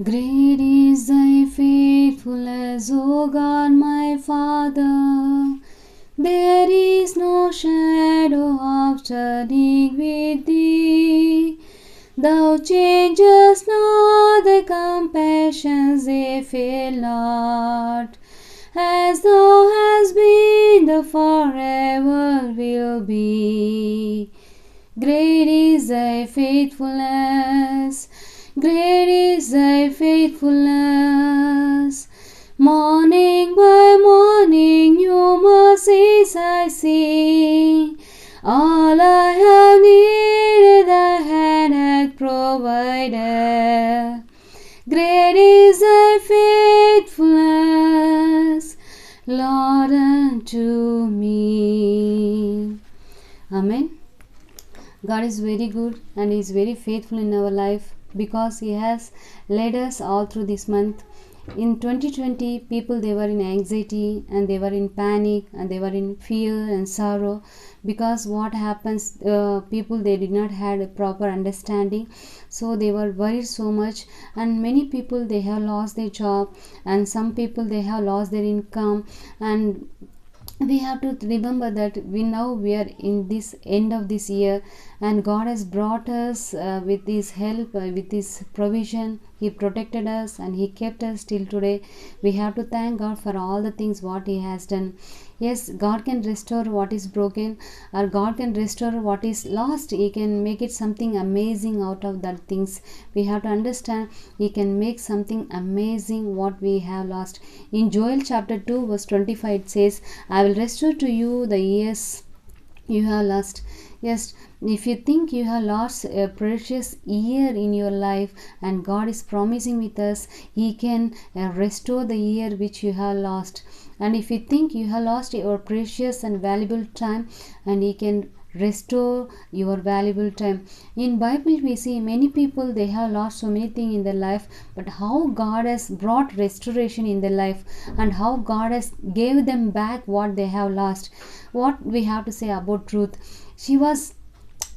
Great is thy faithfulness, O God my Father. There is no shadow of turning with thee. Thou changest not, thy compassions they fail not. As thou hast been, thou forever will be. Great is thy faithfulness. Great is thy faithfulness. Morning by morning, new mercies I see. All I have needed, thy hand hath provided. Great is thy faithfulness, Lord, unto me. Amen. God is very good and He is very faithful in our life because He has led us all through this month. In 2020, people, they were in anxiety and they were in panic and they were in fear and sorrow because what happens, people, they did not have a proper understanding, so they were worried so much, and many people, they have lost their job, and some people, they have lost their income. And we have to remember that we are in this end of this year, and God has brought us with His help, with His provision. He protected us and He kept us till today. We have to thank God for all the things what He has done. Yes, God can restore what is broken, or God can restore what is lost. He can make it something amazing out of that things. We have to understand He can make something amazing what we have lost. In Joel chapter 2 verse 25 it says, I will restore to you the years you have lost. Yes, if you think you have lost a precious year in your life, and God is promising with us, He can restore the year which you have lost. And if you think you have lost your precious and valuable time, and He can restore your valuable time. In Bible we see many people, they have lost so many things in their life, but how God has brought restoration in their life, and how God has gave them back what they have lost. What we have to say about Ruth?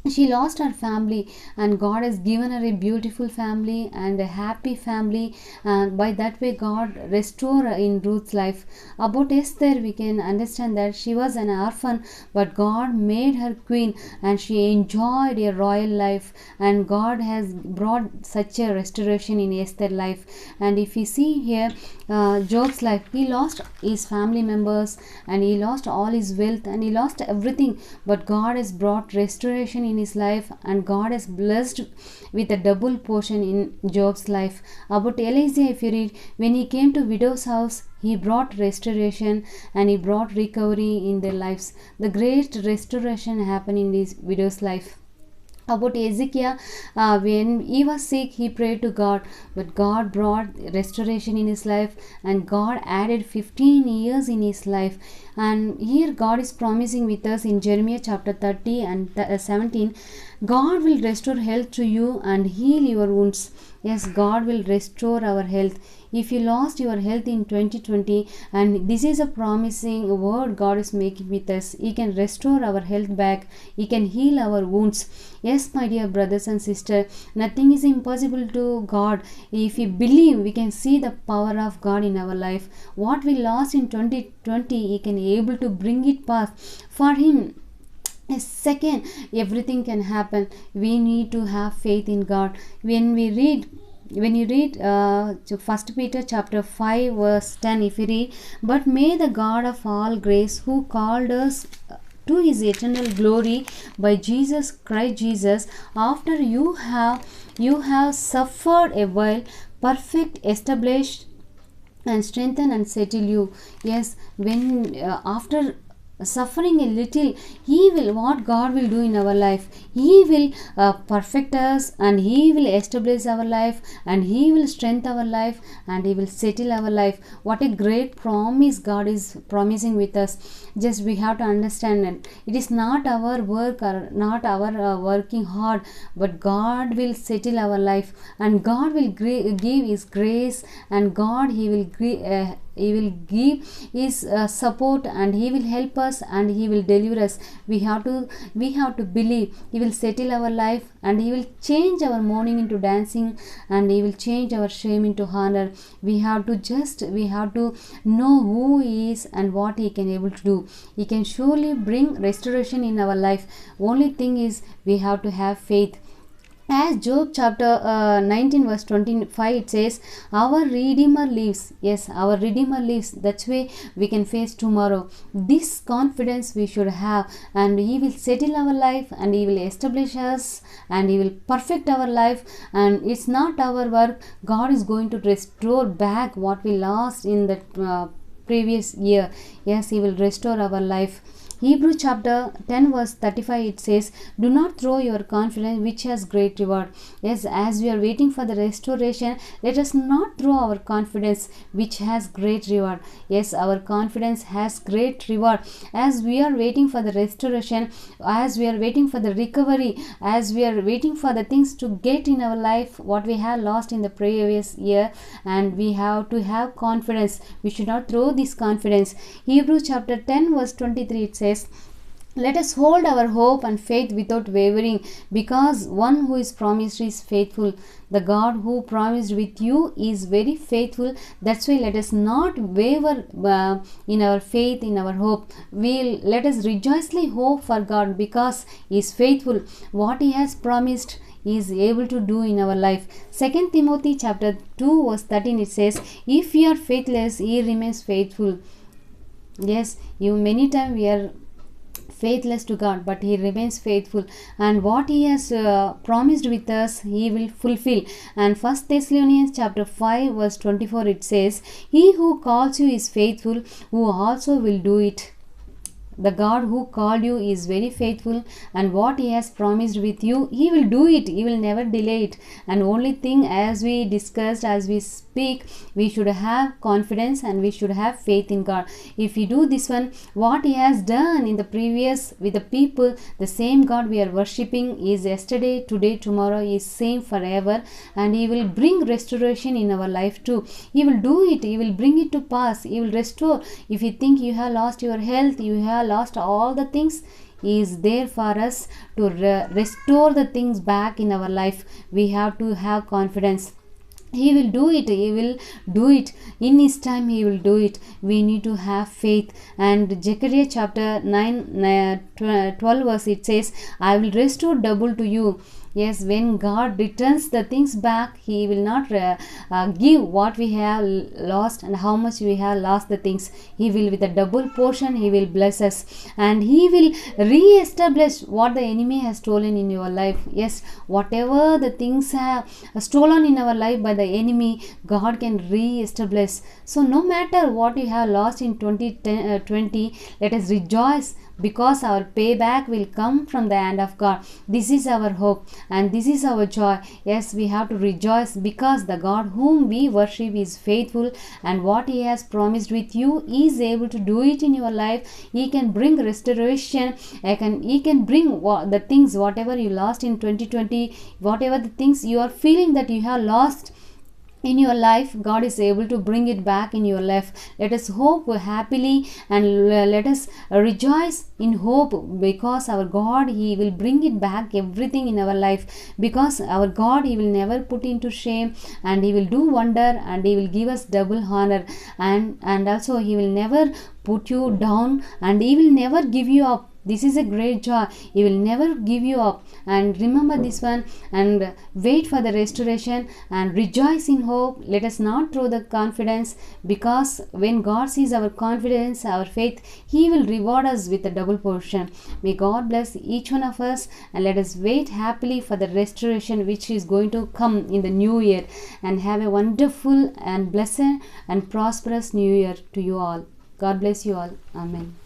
She lost her family, and God has given her a beautiful family and a happy family, and by that way God restored in Ruth's life. About Esther, we can understand that she was an orphan, but God made her queen and she enjoyed a royal life, and God has brought such a restoration in Esther's life. And if we see here, Job's life, he lost his family members and he lost all his wealth and he lost everything, but God has brought restoration in his life, and God has blessed with a double portion in Job's life. About Elijah, if you read, when he came to widow's house, he brought restoration and he brought recovery in their lives. The great restoration happened in this widow's life. About Ezekiel, when he was sick, he prayed to God, but God brought restoration in his life, and God added 15 years in his life. And here God is promising with us in Jeremiah chapter 30 and 17, God will restore health to you and heal your wounds. Yes, God will restore our health. If you lost your health in 2020, and this is a promising word God is making with us, He can restore our health back, He can heal our wounds. Yes, my dear brothers and sisters, nothing is impossible to God. If we believe, we can see the power of God in our life. What we lost in 2020, He can able to bring it back. For Him, a second, everything can happen. We need to have faith in God. When you read 1 Peter chapter 5 verse 10, if you read, but may the God of all grace, who called us to His eternal glory by Jesus Christ Jesus, after you have suffered a while, perfect, established, and strengthen and settle you. Yes, when after suffering a little, He will, what God will do in our life, He will perfect us, and He will establish our life, and He will strengthen our life, and He will settle our life. What a great promise God is promising with us. Just we have to understand that it is not our work or not our working hard, but God will settle our life, and God will give His grace, and God, He will give his support, and he will help us, and he will deliver us. We have to believe he will settle our life, and he will change our mourning into dancing, and he will change our shame into honor. We have to know who he is and what he can able to do. He can surely bring restoration in our life. Only thing is we have to have faith. As Job chapter 19 verse 25, it says, our Redeemer lives. Yes, our Redeemer lives. That's why we can face tomorrow. This confidence we should have, and he will settle our life, and he will establish us, and he will perfect our life. And it's not our work. God is going to restore back what we lost in the previous year. Yes, he will restore our life. Hebrew chapter 10 verse 35, it says, do not throw your confidence which has great reward. Yes, as we are waiting for the restoration, let us not throw our confidence which has great reward. Yes, our confidence has great reward. As we are waiting for the restoration, as we are waiting for the recovery, as we are waiting for the things to get in our life what we have lost in the previous year, and we have to have confidence. We should not throw this confidence. Hebrew chapter 10 verse 23, it says, let us hold our hope and faith without wavering, because one who is promised is faithful. The God who promised with you is very faithful. That's why let us not waver in our faith, in our hope. Let us rejoicefully hope for God, because he is faithful. What he has promised, he is able to do in our life. 2 Timothy chapter 2 verse 13, it says, if ye are faithless, he remains faithful. Yes, many times we are faithless to God, but he remains faithful, and what he has promised with us, he will fulfill. And 1 Thessalonians chapter 5 verse 24, it says, he who calls you is faithful, who also will do it. The God who called you is very faithful, and what he has promised with you, he will do it. He will never delay it. And only thing, as we discussed, as we speak, we should have confidence and we should have faith in God. If we do this one, what he has done in the previous with the people, the same God we are worshipping is yesterday, today, tomorrow, is same forever, and he will bring restoration in our life too. He will do it. He will bring it to pass. He will restore. If you think you have lost your health, you have lost all the things, he is there for us to restore the things back in our life. We have to have confidence. He will do it. He will do it in his time. He will do it. We need to have faith. And Zechariah chapter 12 verse, it says, I will restore double to you. Yes, when God returns the things back, he will not give what we have lost and how much we have lost the things. He will, with a double portion, he will bless us, and he will re-establish what the enemy has stolen in your life. Yes, whatever the things have stolen in our life by the enemy, God can re-establish. So no matter what you have lost in 2020, let us rejoice, because our payback will come from the hand of God. This is our hope and this is our joy. Yes, we have to rejoice, because the God whom we worship is faithful, and what he has promised with you, he is able to do it in your life. He can bring restoration. He can bring the things whatever you lost in 2020, whatever the things you are feeling that you have lost in your life, God is able to bring it back in your life. Let us hope happily, and let us rejoice in hope, because our God, he will bring it back, everything in our life, because our God, he will never put into shame, and he will do wonder, and he will give us double honor, and also he will never put you down, and he will never give you up. This is a great joy. He will never give you up. And remember this one, and wait for the restoration, and rejoice in hope. Let us not throw the confidence, because when God sees our confidence, our faith, he will reward us with a double portion. May God bless each one of us, and let us wait happily for the restoration which is going to come in the new year. And have a wonderful and blessed and prosperous new year to you all. God bless you all. Amen.